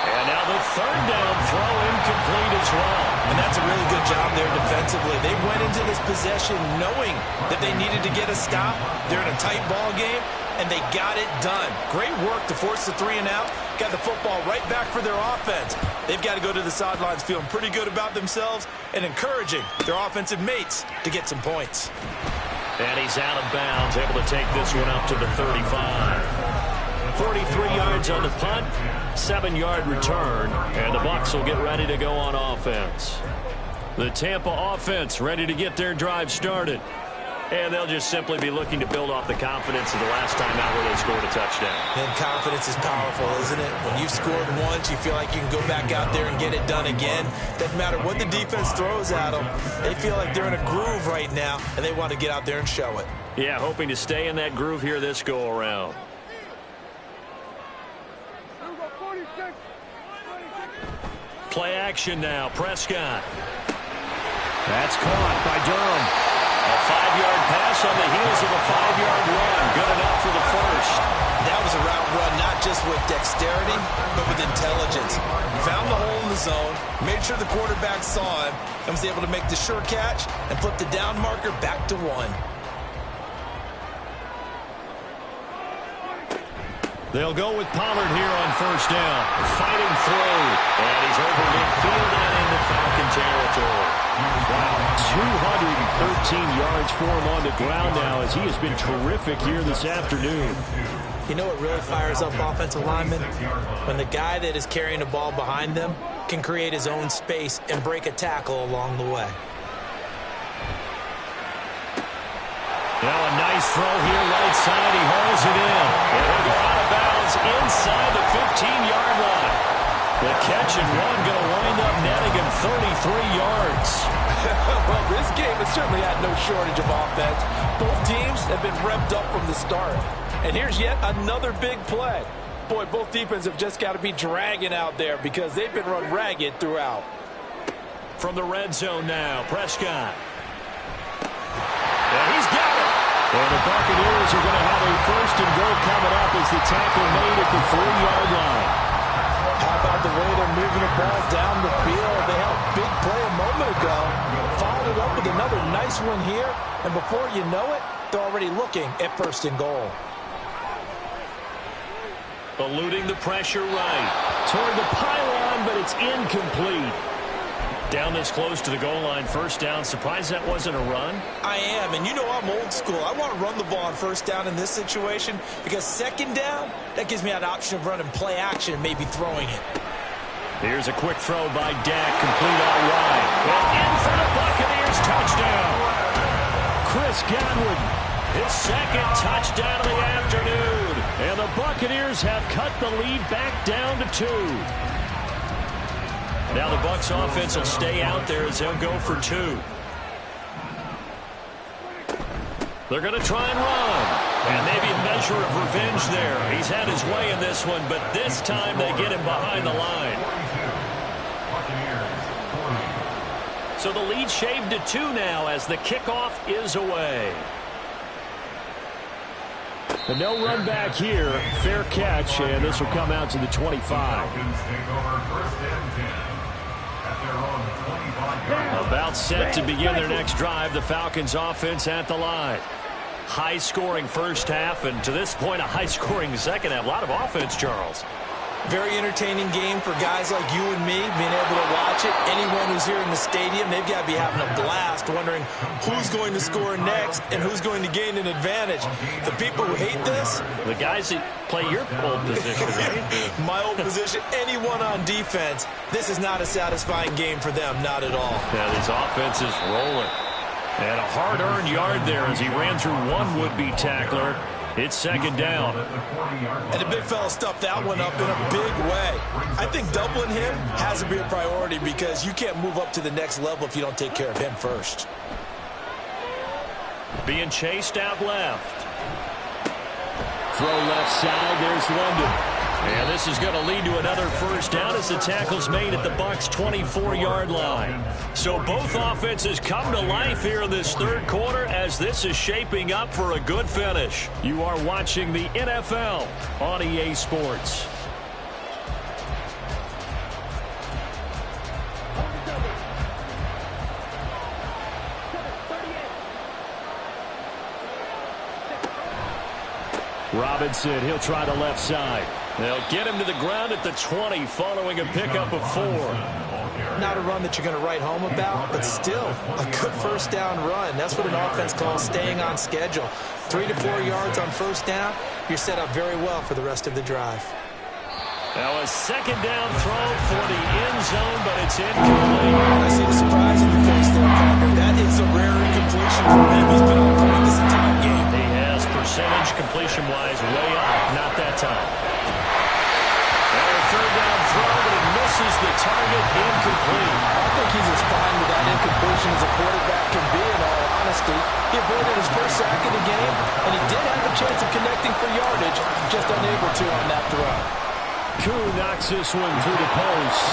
And now the third down throw incomplete as well. And that's a really good job there defensively. They went into this possession knowing that they needed to get a stop. They're in a tight ball game, and they got it done. Great work to force the 3 and out. Got the football right back for their offense. They've got to go to the sidelines feeling pretty good about themselves and encouraging their offensive mates to get some points. And he's out of bounds, able to take this one up to the 35. 43 yards on the punt, 7-yard return, and the Bucs will get ready to go on offense. The Tampa offense ready to get their drive started. And they'll just simply be looking to build off the confidence of the last time out where they scored a touchdown. And confidence is powerful, isn't it? When you've scored once, you feel like you can go back out there and get it done again. Doesn't matter what the defense throws at them. They feel like they're in a groove right now, and they want to get out there and show it. Yeah, hoping to stay in that groove here this go-around. Play action now. Prescott. That's caught by Durham. A 5-yard pass on the heels of a 5-yard run. Good enough for the first. That was a route run, not just with dexterity, but with intelligence. Found the hole in the zone, made sure the quarterback saw him, and was able to make the sure catch and flip the down marker back to 1. They'll go with Pollard here on first down. Fighting through. And he's over midfield and into Falcon territory. Wow, 213 yards for him on the ground now as he has been terrific here this afternoon. You know what really fires up offensive linemen? When the guy that is carrying the ball behind them can create his own space and break a tackle along the way. Now a nice throw here right side. He hauls it in. And he'll go out of bounds inside the 15-yard line. The catch and run going to wind up netting him 33 yards. Well, this game has certainly had no shortage of offense. Both teams have been revved up from the start. And here's yet another big play. Boy, both defenses have just got to be dragging out there because they've been run ragged throughout. From the red zone now, Prescott. And he's got it. And the Buccaneers are going to have a first and goal coming up as the tackle made at the 3-yard line. How about the way they're moving the ball down the field? They had a big play a moment ago. Followed it up with another nice one here. And before you know it, they're already looking at first and goal. Eluding the pressure right. Toward the pylon, but it's incomplete. Down this close to the goal line, first down. Surprised that wasn't a run? I am, and you know I'm old school. I want to run the ball on first down in this situation because second down, that gives me an option of running play action and maybe throwing it. Here's a quick throw by Dak, complete out wide. And in for the Buccaneers, touchdown. Chris Godwin, his second touchdown of the afternoon. And the Buccaneers have cut the lead back down to 2. Now the Bucs offense will stay out there as they'll go for 2. They're going to try and run. And maybe a measure of revenge there. He's had his way in this one, but this time they get him behind the line. So the lead shaved to 2 now as the kickoff is away. The no run back here. Fair catch, and this will come out to the 25. About set to begin their next drive. The Falcons offense at the line. High-scoring first half, and to this point, a high-scoring second half. A lot of offense, Charles. Very entertaining game for guys like you and me, being able to watch it. Anyone who's here in the stadium, they've got to be having a blast, wondering who's going to score next and who's going to gain an advantage. The people who hate this, the guys that play your old position, right? My old position, anyone on defense, this is not a satisfying game for them, not at all. Yeah, these offenses rolling. And a hard-earned yard there as he ran through one would-be tackler. It's second down. And the big fella stuffed that one up in a big way. I think doubling him has to be a priority because you can't move up to the next level if you don't take care of him first. Being chased out left. Throw left side. There's London. And this is going to lead to another first down as the tackle's made at the Bucs' 24-yard line. So both offenses come to life here in this third quarter as this is shaping up for a good finish. You are watching the NFL on EA Sports. Robinson, he'll try the left side. They'll get him to the ground at the 20 following a pickup of 4. Not a run that you're going to write home about, but still a good first down run. That's what an offense calls staying on schedule. 3 to 4 yards on first down, you're set up very well for the rest of the drive. Now a second down throw for the end zone, but it's incomplete. I see the surprise in your face there, partner. That is a rare incompletion for him. He's been on point this entire game. He has percentage completion-wise way up, not that time. And a third down throw, but it misses the target, incomplete. I think he's as fine with that incompletion as a quarterback can be, in all honesty. He avoided his first sack of the game, and he did have a chance of connecting for yardage, just unable to on that throw. Koo knocks this one through the post.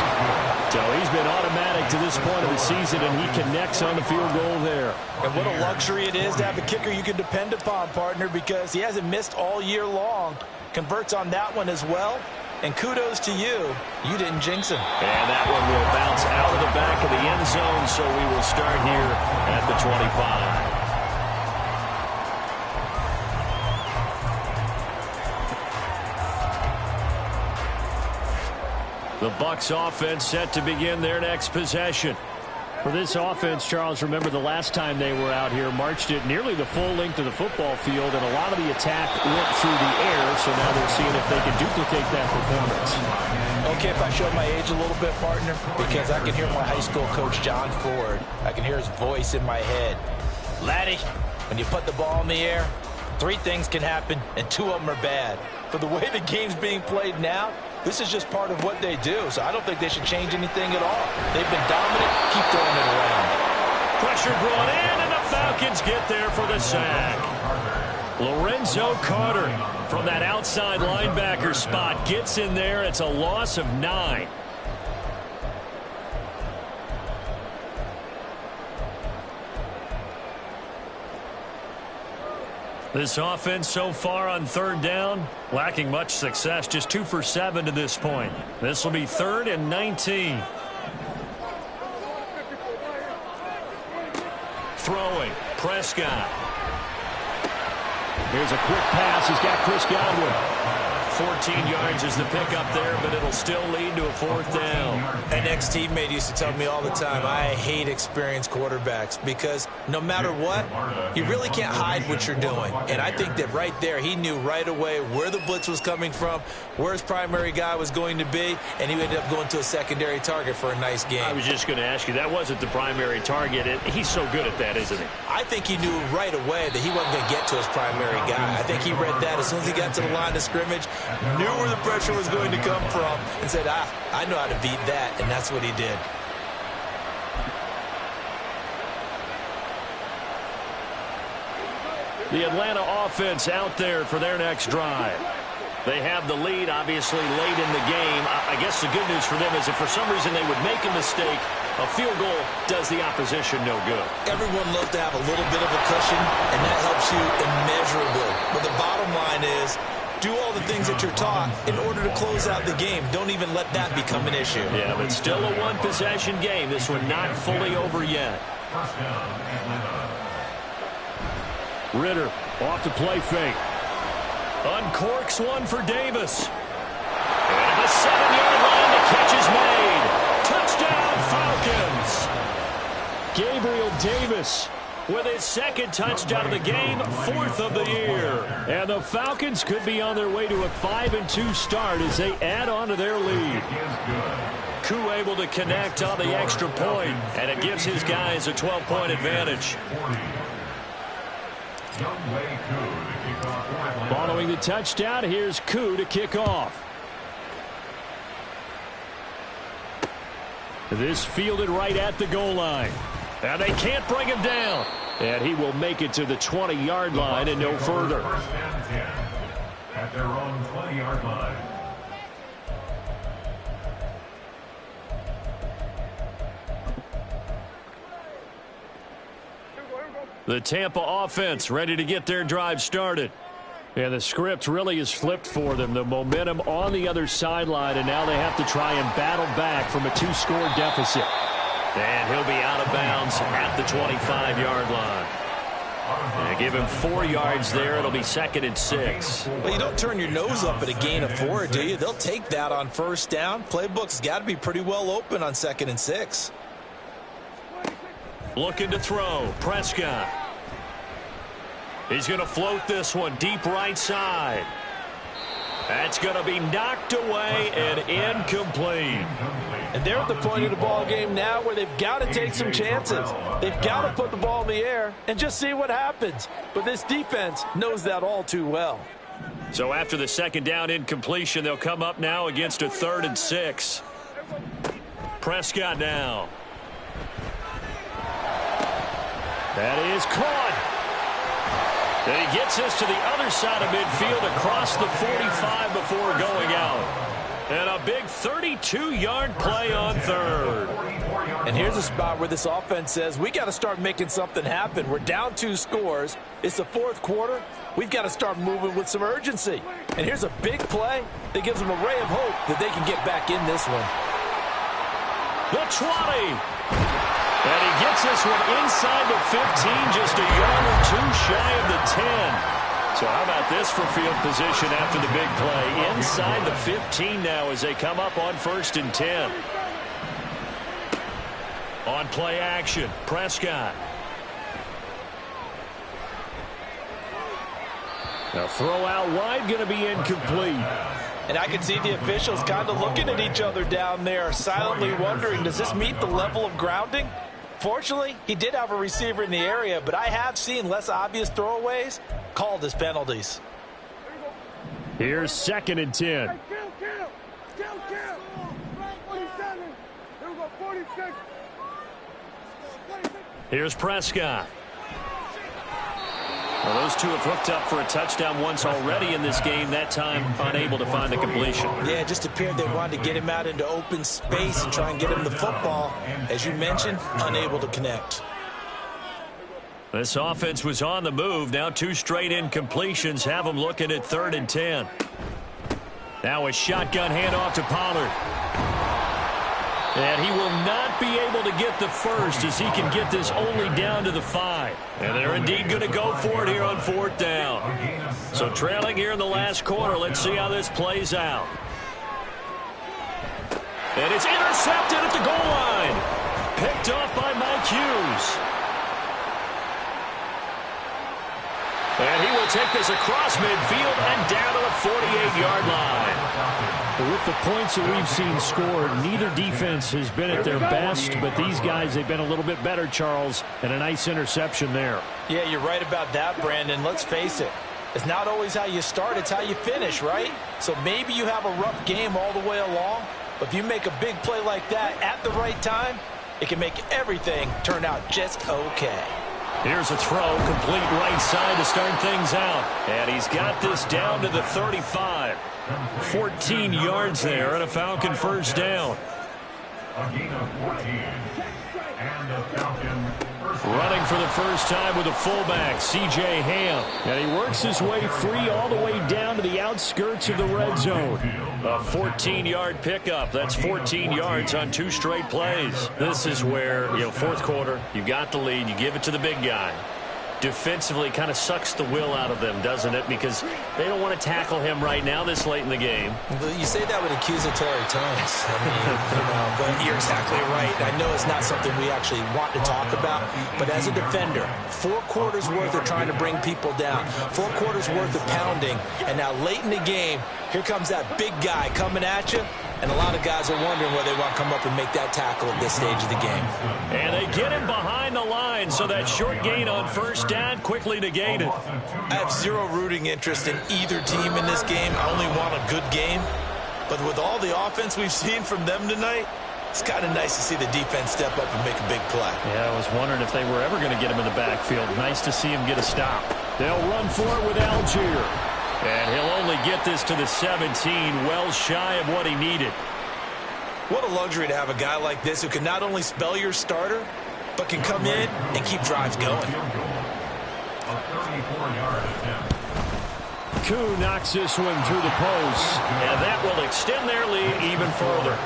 So he's been automatic to this point of the season, and he connects on the field goal there. And what a luxury it is to have a kicker you can depend upon, partner, because he hasn't missed all year long. Converts on that one as well. And kudos to you. You didn't jinx him. And that one will bounce out of the back of the end zone, so we will start here at the 25. The Bucs offense set to begin their next possession. For this offense, Charles, remember the last time they were out here, marched it nearly the full length of the football field, and a lot of the attack went through the air, so now they're seeing if they can duplicate that performance. Okay, if I show my age a little bit, partner, because I can hear my high school coach, John Ford. I can hear his voice in my head. Laddie, when you put the ball in the air, 3 things can happen, and 2 of them are bad. For the way the game's being played now, this is just part of what they do, so I don't think they should change anything at all. They've been dominant. Keep throwing it around. Pressure brought in, and the Falcons get there for the sack. Lorenzo Carter from that outside linebacker spot gets in there. It's a loss of 9. This offense so far on third down, lacking much success, just 2 for 7 to this point. This will be 3rd and 19. Throwing, Prescott. Here's a quick pass. He's got Chris Godwin. 14 yards is the pickup there, but it'll still lead to a 4th down. An ex-teammate used to tell me all the time, I hate experienced quarterbacks because no matter what, you really can't hide what you're doing. And I think that right there, he knew right away where the blitz was coming from, where his primary guy was going to be, and he ended up going to a secondary target for a nice game. I was just going to ask you, that wasn't the primary target. He's so good at that, isn't he? I think he knew right away that he wasn't going to get to his primary guy. I think he read that as soon as he got to the line of scrimmage, knew where the pressure was going to come from, and said, I know how to beat that, and that's what he did. The Atlanta offense out there for their next drive. They have the lead, obviously, late in the game. I guess the good news for them is if for some reason they would make a mistake, a field goal does the opposition no good. Everyone loves to have a little bit of a cushion, and that helps you immeasurably. But the bottom line is, do all the things that you're taught in order to close out the game. Don't even let that become an issue. Yeah, but still a one-possession game. This one not fully over yet. Ritter off to play fake. Uncorks one for Davis. And the 7-yard line, the catch is made. Touchdown, Falcons. Gabriel Davis with his 2nd touchdown of the game, 4th of the year. And the Falcons could be on their way to a 5-2 start as they add on to their lead. Koo able to connect on the extra point, and it gives his guys a 12-point advantage. Following the touchdown, here's Koo to kick off. This fielded right at the goal line. And they can't bring him down. And he will make it to the 20-yard line and no further. At their own 20-yard line. The Tampa offense ready to get their drive started. And the script really is flipped for them. The momentum on the other sideline, and now they have to try and battle back from a 2-score deficit. And he'll be out of bounds at the 25-yard line. And give him 4 yards there. It'll be 2nd and 6. Well, you don't turn your nose up at a gain of 4, do you? They'll take that on 1st down. Playbook's got to be pretty well open on 2nd and 6. Looking to throw. Prescott. He's going to float this one deep right side. That's going to be knocked away and incomplete. And they're at the point of the ball game now where they've got to take some chances. They've got to put the ball in the air and just see what happens. But this defense knows that all too well. So after the 2nd down incompletion, they'll come up now against a 3rd and 6. Prescott now. That is caught. And he gets us to the other side of midfield across the 45 before going out. And a big 32-yard play on 3rd. And here's a spot where this offense says, we got to start making something happen. We're down 2 scores. It's the 4th quarter. We've got to start moving with some urgency. And here's a big play that gives them a ray of hope that they can get back in this one. The 20. And he gets this one inside the 15, just a yard or 2 shy of the 10. So how about this for field position after the big play? Inside the 15 now as they come up on 1st and 10. On play action, Prescott. A throw out wide, going to be incomplete. And I can see the officials kind of looking at each other down there, silently wondering, does this meet the level of grounding? Fortunately, he did have a receiver in the area, but I have seen less obvious throwaways called as penalties. Here's 2nd and 10. Here's Prescott. Well, those two have hooked up for a touchdown once already in this game, that time unable to find the completion. Yeah, it just appeared they wanted to get him out into open space and try and get him the football. As you mentioned, unable to connect. This offense was on the move. Now 2 straight incompletions have them looking at 3rd and 10. Now a shotgun handoff to Pollard. And he will not be able to get the first as he can get this only down to the 5. And they're indeed going to go for it here on 4th down. So trailing here in the last quarter. Let's see how this plays out. And it's intercepted at the goal line. Picked off by Mike Hughes. And he will take this across midfield and down to the 48-yard line. With the points that we've seen scored, neither defense has been at their best, but these guys, they've been a little bit better, Charles, and a nice interception there. Yeah, you're right about that, Brandon. Let's face it. It's not always how you start, it's how you finish, right? So maybe you have a rough game all the way along, but if you make a big play like that at the right time, it can make everything turn out just okay. Here's a throw, complete right side to start things out. And he's got this down to the 35. 14 yards there and a Falcon first down. A gain of 14. And the Falcon first down. Running for the first time with a fullback, C.J. Ham. And he works his way free all the way down to the outskirts of the red zone. A 14-yard pickup. That's 14 yards on 2 straight plays. This is where, fourth quarter, you got the lead, you give it to the big guy. Defensively kind of sucks the will out of them, doesn't it? Because they don't want to tackle him right now this late in the game. You say that with accusatory tones. I mean, but you're exactly right. I know it's not something we actually want to talk about, but as a defender, 4 quarters worth of trying to bring people down, 4 quarters worth of pounding, and now late in the game, here comes that big guy coming at you. And a lot of guys are wondering whether they want to come up and make that tackle at this stage of the game. And they get him behind the line, so that short gain on first down quickly negated. I have zero rooting interest in either team in this game. I only want a good game. But with all the offense we've seen from them tonight, it's kind of nice to see the defense step up and make a big play. Yeah, I was wondering if they were ever going to get him in the backfield. Nice to see him get a stop. They'll run for it with Algier. And he'll only get this to the 17, well shy of what he needed. What a luxury to have a guy like this who can not only spell your starter, but can come in and keep drives going. A 34-yard attempt. Koo knocks this one through the post. And that will extend their lead even further.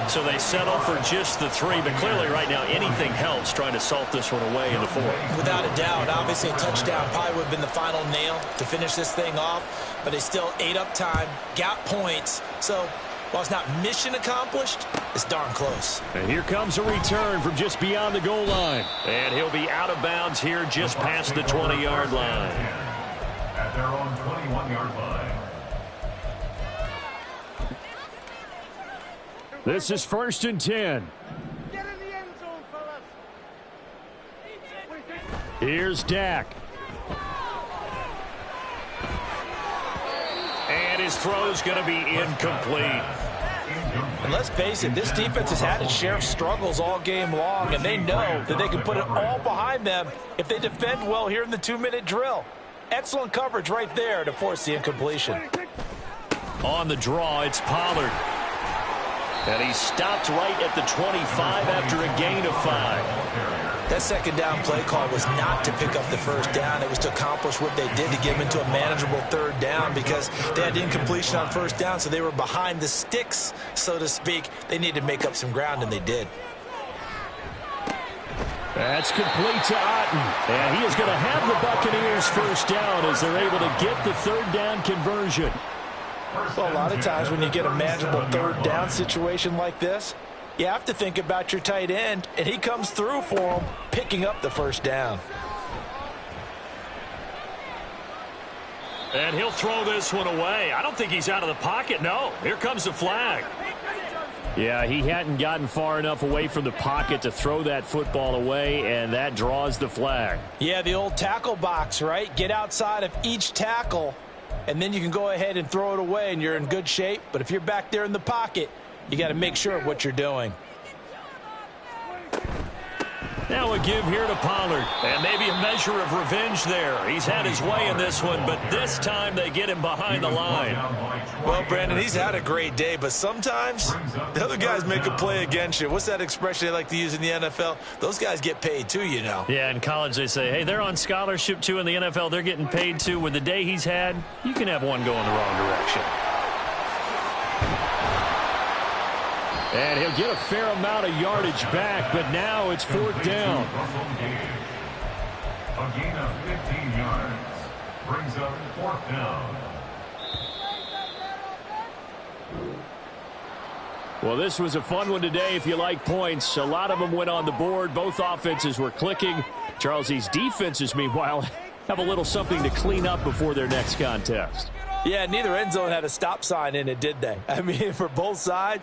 So they settle for just the 3, but clearly right now anything helps trying to salt this one away in the 4th. Without a doubt, obviously a touchdown probably would have been the final nail to finish this thing off, but they still ate up time, got points. So while it's not mission accomplished, it's darn close. And here comes a return from just beyond the goal line. And he'll be out of bounds here just past the 20-yard line. At their own 21-yard line. This is 1st and 10. Get in the end zone, fellas. Here's Dak. And his throw's going to be incomplete. And let's face it, this defense has had its share of struggles all game long, and they know that they can put it all behind them if they defend well here in the 2-minute drill. Excellent coverage right there to force the incompletion. On the draw, it's Pollard. And he stopped right at the 25 after a gain of 5. That second down play call was not to pick up the first down. It was to accomplish what they did to get them into a manageable 3rd down because they had incompletion on first down, so they were behind the sticks, so to speak. They needed to make up some ground, and they did. That's complete to Otten. And he is going to have the Buccaneers first down as they're able to get the 3rd down conversion. Well, a lot of times when you get a manageable 3rd down situation like this, you have to think about your tight end, and he comes through for him, picking up the first down. And he'll throw this one away. I don't think he's out of the pocket. No, here comes the flag. Yeah, he hadn't gotten far enough away from the pocket to throw that football away, and that draws the flag. Yeah, the old tackle box, right? Get outside of each tackle, and then you can go ahead and throw it away, and you're in good shape. But if you're back there in the pocket, you got to make sure of what you're doing. Now a give here to Pollard. And maybe a measure of revenge there. He's had his way in this one, but this time they get him behind the line. Well, Brandon, he's had a great day, but sometimes the other guys make a play against you. What's that expression they like to use in the NFL? Those guys get paid too, you know. Yeah, in college they say, hey, they're on scholarship too. In the NFL, they're getting paid too. With the day he's had, you can have one go in the wrong direction. And he'll get a fair amount of yardage back, but now it's 4th down. A gain of 15 yards brings up 4th down. Well, this was a fun one today if you like points. A lot of them went on the board. Both offenses were clicking. Charles, these defenses, meanwhile, have a little something to clean up before their next contest. Yeah, neither end zone had a stop sign in it, did they? I mean, for both sides.